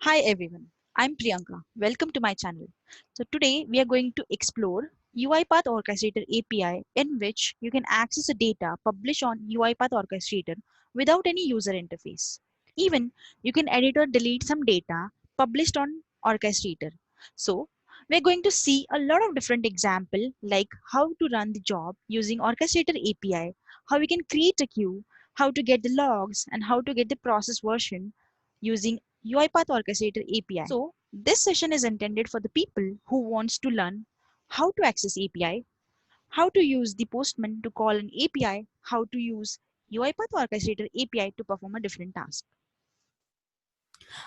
Hi everyone, I'm Priyanka. Welcome to my channel. So today we are going to explore UiPath Orchestrator API in which you can access the data published on UiPath Orchestrator without any user interface. Even you can edit or delete some data published on Orchestrator. So we're going to see a lot of different example like how to run the job using Orchestrator API, how we can create a queue, how to get the logs and how to get the process version using UiPath Orchestrator API. So this session is intended for the people who wants to learn how to access API, how to use the Postman to call an API, how to use UiPath Orchestrator API to perform a different task.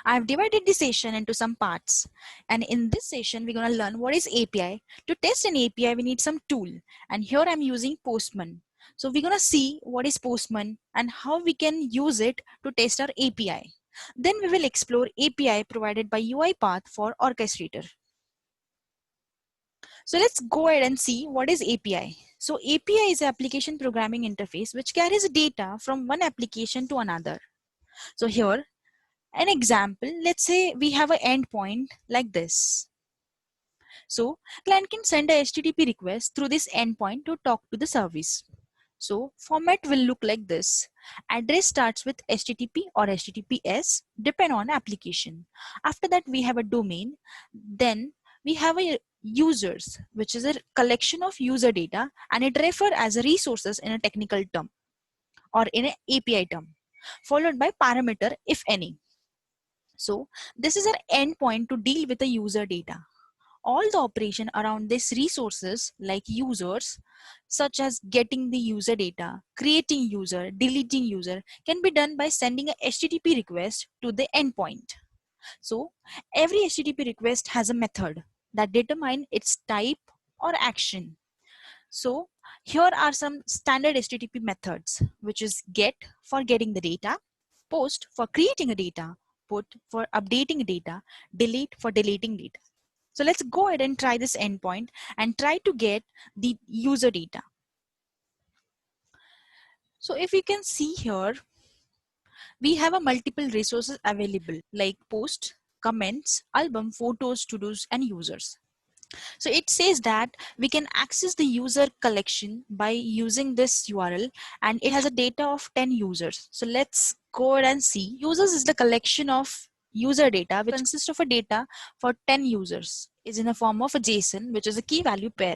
I've divided the session into some parts, and in this session we're going to learn what is API. To test an API we need some tool, and here I'm using Postman. So we're going to see what is Postman and how we can use it to test our API. Then we will explore API provided by UiPath for Orchestrator. So let's go ahead and see what is API. So API is an application programming interface which carries data from one application to another. So here an example, let's say we have an endpoint like this. So client can send a HTTP request through this endpoint to talk to the service. So format will look like this. Address starts with HTTP or HTTPS depend on application. After that we have a domain. Then we have a users, which is a collection of user data, and it refer as a resources in a technical term or in an API term, followed by parameter if any. So this is an endpoint to deal with the user data. All the operation around these resources like users, such as getting the user data, creating user, deleting user, can be done by sending a HTTP request to the endpoint. So every HTTP request has a method that determine its type or action. So here are some standard HTTP methods, which is get for getting the data, post for creating a data, put for updating data, delete for deleting data. So let's go ahead and try this endpoint and try to get the user data. So if you can see here, we have a multiple resources available like post, comments, album, photos, to-dos, and users. So it says that we can access the user collection by using this URL, and it has a data of 10 users. So let's go ahead and see. Users is the collection of user data which consists of a data for 10 users, is in a form of a JSON, which is a key value pair.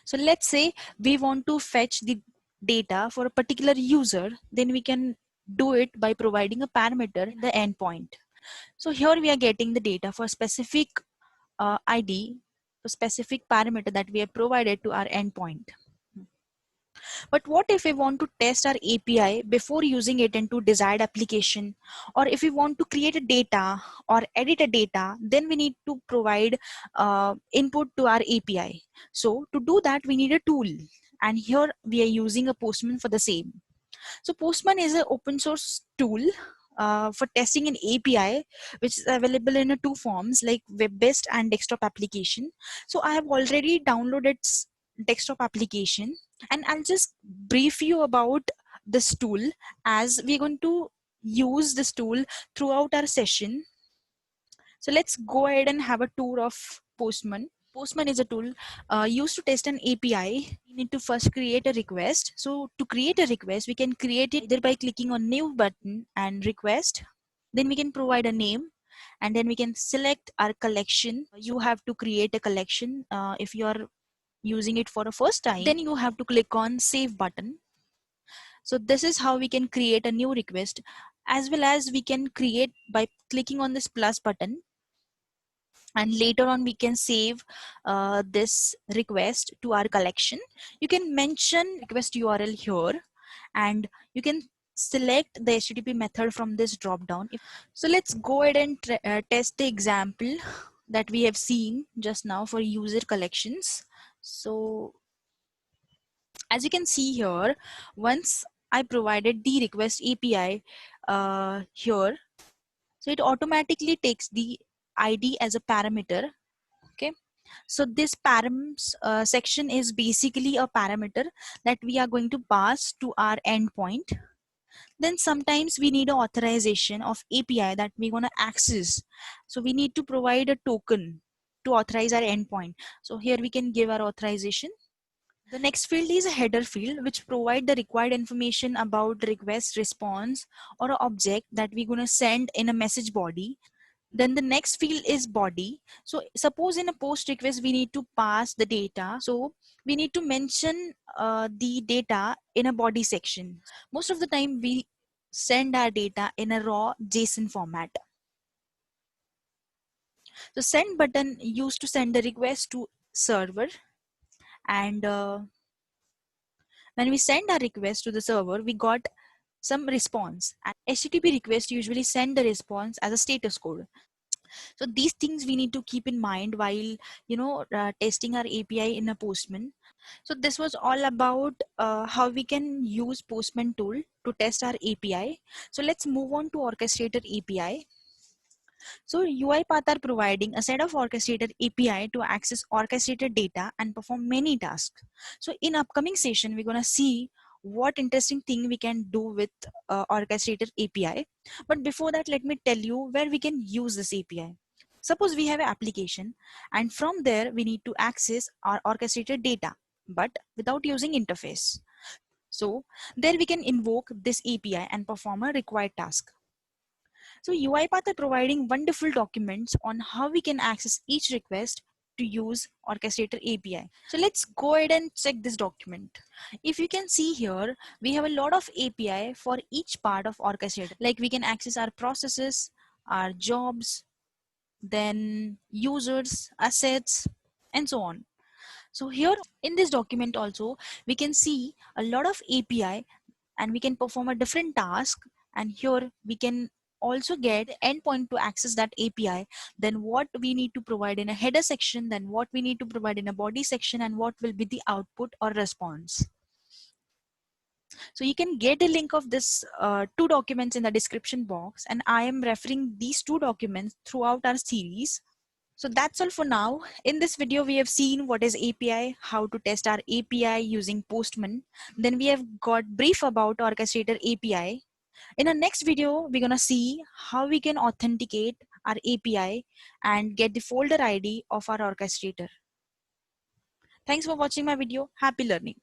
So let's say we want to fetch the data for a particular user, then we can do it by providing a parameter in the endpoint. So here we are getting the data for specific ID, a specific parameter that we have provided to our endpoint. But what if we want to test our API before using it into desired application, or if we want to create a data or edit a data, then we need to provide input to our API. So to do that, we need a tool, and here we are using a Postman for the same. So Postman is an open source tool for testing an API, which is available in two forms like web-based and desktop application. So I have already downloaded desktop application, and I'll just brief you about this tool as we're going to use this tool throughout our session. So let's go ahead and have a tour of Postman. Postman is a tool used to test an API. We need to first create a request. So to create a request, we can create it either by clicking on new button and request. Then we can provide a name, and then we can select our collection. You have to create a collection if you are using it for the first time. Then you have to click on save button. So this is how we can create a new request, as well as we can create by clicking on this plus button, and later on we can save this request to our collection. You can mention request URL here, and you can select the HTTP method from this drop down. So let's go ahead and test the example that we have seen just now for user collections. So as you can see here, once I provided the request API here, so it automatically takes the ID as a parameter. Okay, so this params section is basically a parameter that we are going to pass to our endpoint. Then sometimes we need an authorization of API that we're going to access. So we need to provide a token to authorize our endpoint. So here we can give our authorization. The next field is a header field, which provide the required information about the request, response, or an object that we're going to send in a message body. Then the next field is body. So suppose in a post request we need to pass the data, so we need to mention the data in a body section. Most of the time we send our data in a raw JSON format. So send button used to send the request to server, and when we send our request to the server, we got some response, and HTTP request usually send the response as a status code. So these things we need to keep in mind while testing our API in a Postman. So this was all about how we can use Postman tool to test our API. So let's move on to Orchestrator API. So UiPath are providing a set of orchestrator API to access orchestrated data and perform many tasks. So in upcoming session, we're gonna see what interesting thing we can do with orchestrator API. But before that, let me tell you where we can use this API. Suppose we have an application, and from there we need to access our orchestrated data, but without using interface. So there we can invoke this API and perform a required task. So UiPath are providing wonderful documents on how we can access each request to use Orchestrator API. So let's go ahead and check this document. If you can see here, we have a lot of API for each part of Orchestrator. Like we can access our processes, our jobs, then users, assets, and so on. So here in this document also, we can see a lot of API and we can perform a different task, and here we can also get endpoint to access that API, then what we need to provide in a header section, then what we need to provide in a body section, and what will be the output or response. So you can get a link of this two documents in the description box, and I am referring these two documents throughout our series. So that's all for now. In this video, we have seen what is API, how to test our API using Postman. Then we have got brief about Orchestrator API. In our next video, we're gonna see how we can authenticate our API and get the folder ID of our orchestrator. Thanks for watching my video. Happy learning.